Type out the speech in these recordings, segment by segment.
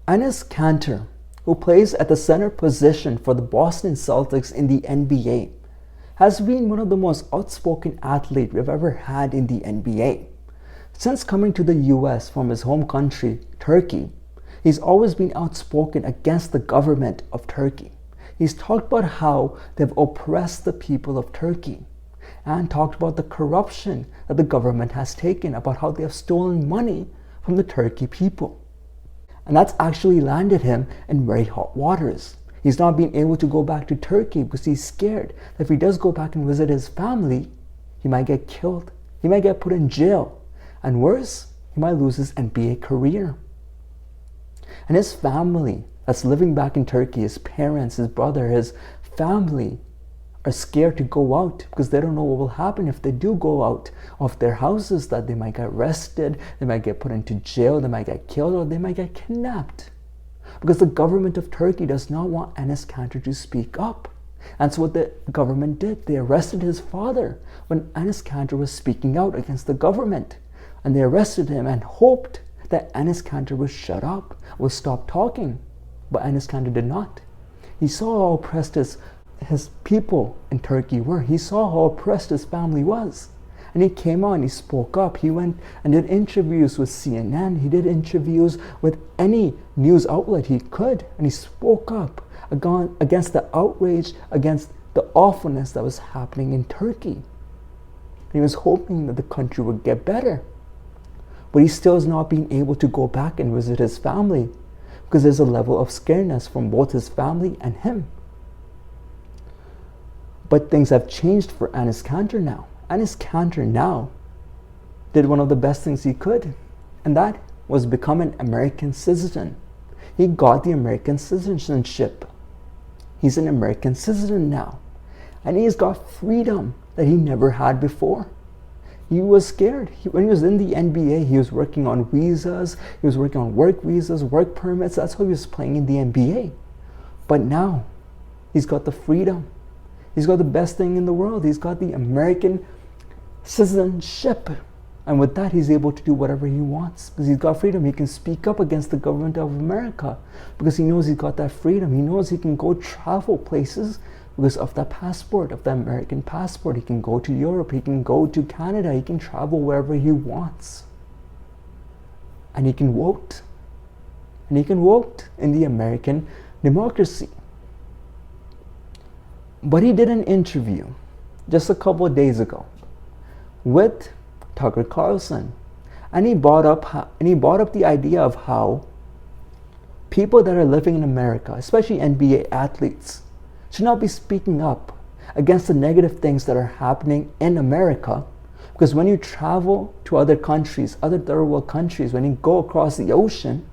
Enes Kanter, who plays at the center position for the Boston Celtics in the NBA, has been one of the most outspoken athletes we've ever had in the NBA. Since coming to the US from his home country, Turkey, he's always been outspoken against the government of Turkey. He's talked about how they've oppressed the people of Turkey and talked about the corruption that the government has taken, about how they have stolen money from the Turkey people. And that's actually landed him in very hot waters. He's not been able to go back to Turkey because he's scared that if he does go back and visit his family, he might get killed. He might get put in jail. And worse, he might lose his NBA career. And his family that's living back in Turkey, his parents, his brother, his family, are scared to go out because they don't know what will happen if they do go out of their houses, that they might get arrested, they might get put into jail, they might get killed, or they might get kidnapped. Because the government of Turkey does not want Enes Kanter to speak up. And so what the government did, they arrested his father when Enes Kanter was speaking out against the government. And they arrested him and hoped that Enes Kanter would shut up, would stop talking. But Enes Kanter did not. He saw how oppressed his people in Turkey were. He saw how oppressed his family was. And he came on, he spoke up. He went and did interviews with CNN. He did interviews with any news outlet he could. And he spoke up against the outrage, against the awfulness that was happening in Turkey. And he was hoping that the country would get better. But he still has not been able to go back and visit his family because there's a level of scaredness from both his family and him. But things have changed for Enes Kanter now. Enes Kanter now did one of the best things he could, and that was become an American citizen. He got the American citizenship. He's an American citizen now. And he's got freedom that he never had before. He was scared. When he was in the NBA, he was working on visas, he was working on work visas, work permits. That's how he was playing in the NBA. But now, he's got the freedom. He's got the best thing in the world. He's got the American citizenship. And with that, he's able to do whatever he wants because he's got freedom. He can speak up against the government of America because he knows he's got that freedom. He knows he can go travel places because of that passport, of the American passport. He can go to Europe. He can go to Canada. He can travel wherever he wants. And he can vote. And he can vote in the American democracy. But he did an interview just a couple of days ago with Tucker Carlson, and he brought up the idea of how people that are living in America, especially NBA athletes, should not be speaking up against the negative things that are happening in America. Because when you travel to other countries, other third world countries, when you go across the ocean,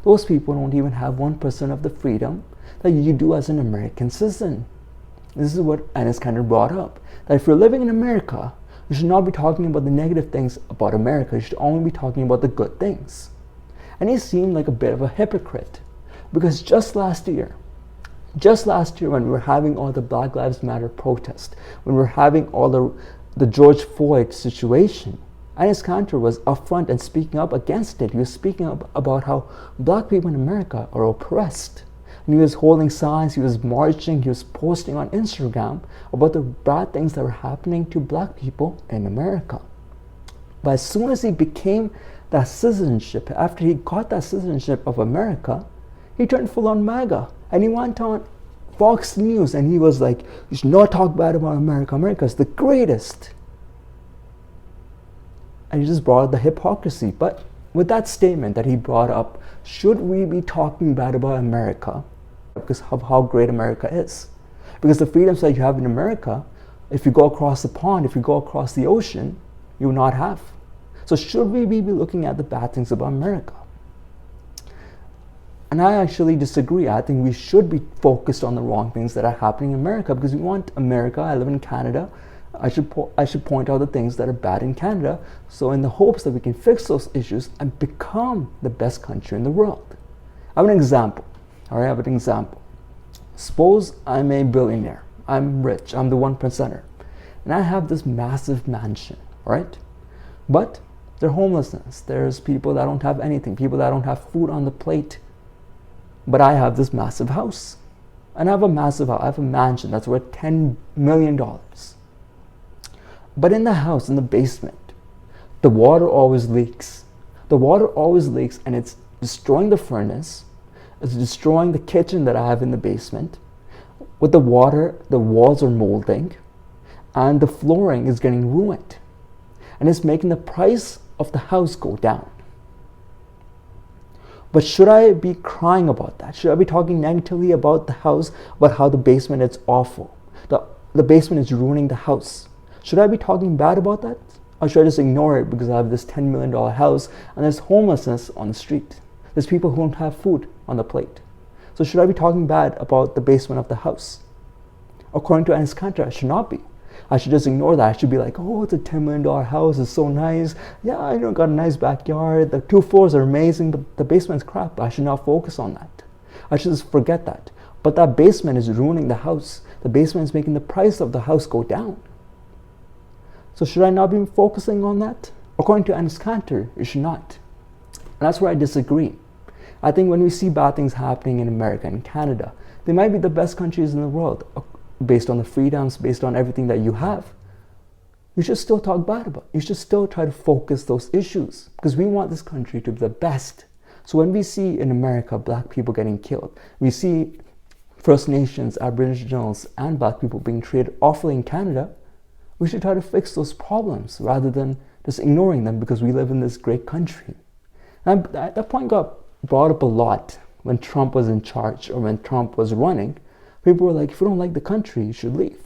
those people don't even have 1% of the freedom that you do as an American citizen. This is what Enes Kanter brought up, that if you're living in America, you should not be talking about the negative things about America. You should only be talking about the good things. And he seemed like a bit of a hypocrite because just last year when we were having all the Black Lives Matter protests, when we were having all the George Floyd situation, Enes Kanter was upfront and speaking up against it. He was speaking up about how black people in America are oppressed. And he was holding signs, he was marching, he was posting on Instagram about the bad things that were happening to black people in America. But as soon as he became that citizenship, after he got that citizenship of America, he turned full on MAGA. And he went on Fox News and he was like, you should not talk bad about America. America is the greatest. And he just brought up the hypocrisy. But with that statement that he brought up, should we be talking bad about America because of how great America is? Because the freedoms that you have in America, if you go across the pond, if you go across the ocean, you will not have. So should we be looking at the bad things about America? And I actually disagree. I think we should be focused on the wrong things that are happening in America because we want America. I live in Canada. I should point out the things that are bad in Canada, so in the hopes that we can fix those issues and become the best country in the world. I have an example. All right, I have an example. Suppose I'm a billionaire. I'm rich. I'm the 1%er. And I have this massive mansion, right? But there's homelessness. There's people that don't have anything. People that don't have food on the plate. But I have this massive house. And I have I have a mansion that's worth $10 million. But in the house, in the basement, the water always leaks. The water always leaks, and it's destroying the furnace. It's destroying the kitchen that I have in the basement. With the water, the walls are molding, and the flooring is getting ruined. And it's making the price of the house go down. But should I be crying about that? Should I be talking negatively about the house, about how the basement is awful? The basement is ruining the house. Should I be talking bad about that? Or should I just ignore it because I have this $10 million house and there's homelessness on the street? There's people who don't have food on the plate. So should I be talking bad about the basement of the house? According to Enes Kanter, I should not be. I should just ignore that. I should be like, oh, it's a $10 million house. It's so nice. Yeah, got a nice backyard. The 2 floors are amazing, but the basement's crap. I should not focus on that. I should just forget that. But that basement is ruining the house. The basement is making the price of the house go down. So should I not be focusing on that? According to Enes Kanter, you should not. And that's where I disagree. I think when we see bad things happening in America and Canada, they might be the best countries in the world based on the freedoms, based on everything that you have. You should still talk bad about it. You should still try to focus those issues because we want this country to be the best. So when we see in America black people getting killed, we see First Nations, Aboriginals, and black people being treated awfully in Canada, we should try to fix those problems rather than just ignoring them because we live in this great country. And that point got brought up a lot when Trump was in charge or when Trump was running. People were like, if you don't like the country, you should leave.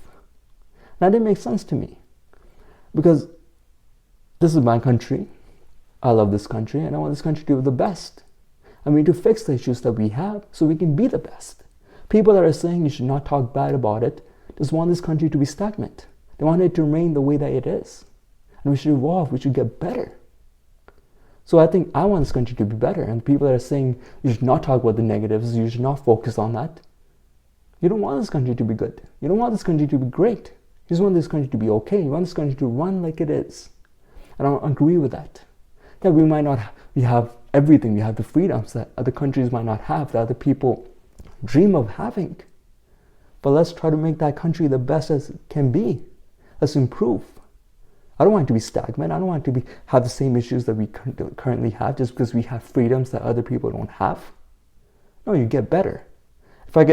That didn't make sense to me because this is my country. I love this country and I want this country to be the best. And we need to fix the issues that we have so we can be the best. People that are saying you should not talk bad about it just want this country to be stagnant. They want it to remain the way that it is. And we should evolve, we should get better. So I think I want this country to be better. And people that are saying you should not talk about the negatives, you should not focus on that. You don't want this country to be good. You don't want this country to be great. You just want this country to be okay. You want this country to run like it is. And I don't agree with that. Yeah, we have everything. We have the freedoms that other countries might not have, that other people dream of having. But let's try to make that country the best as it can be. Let's improve. I don't want it to be stagnant. I don't want it to have the same issues that we currently have just because we have freedoms that other people don't have. No, you get better. If I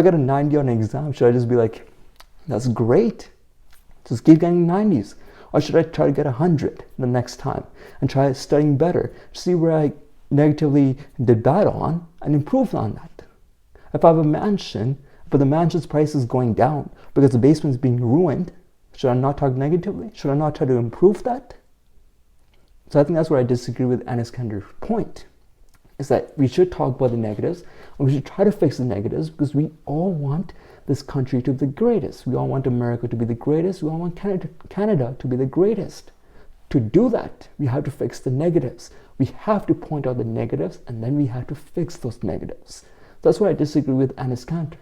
get a 90 on an exam, should I just be like, that's great. Just keep getting 90s. Or should I try to get 100 the next time and try studying better, see where I negatively did bad on and improve on that? If I have a mansion, but the mansion's price is going down because the basement is being ruined, should I not talk negatively? Should I not try to improve that? So I think that's where I disagree with Enes Kanter's point, is that we should talk about the negatives and we should try to fix the negatives because we all want this country to be the greatest. We all want America to be the greatest. We all want Canada to be the greatest. To do that, we have to fix the negatives. We have to point out the negatives and then we have to fix those negatives. That's why I disagree with Enes Kanter.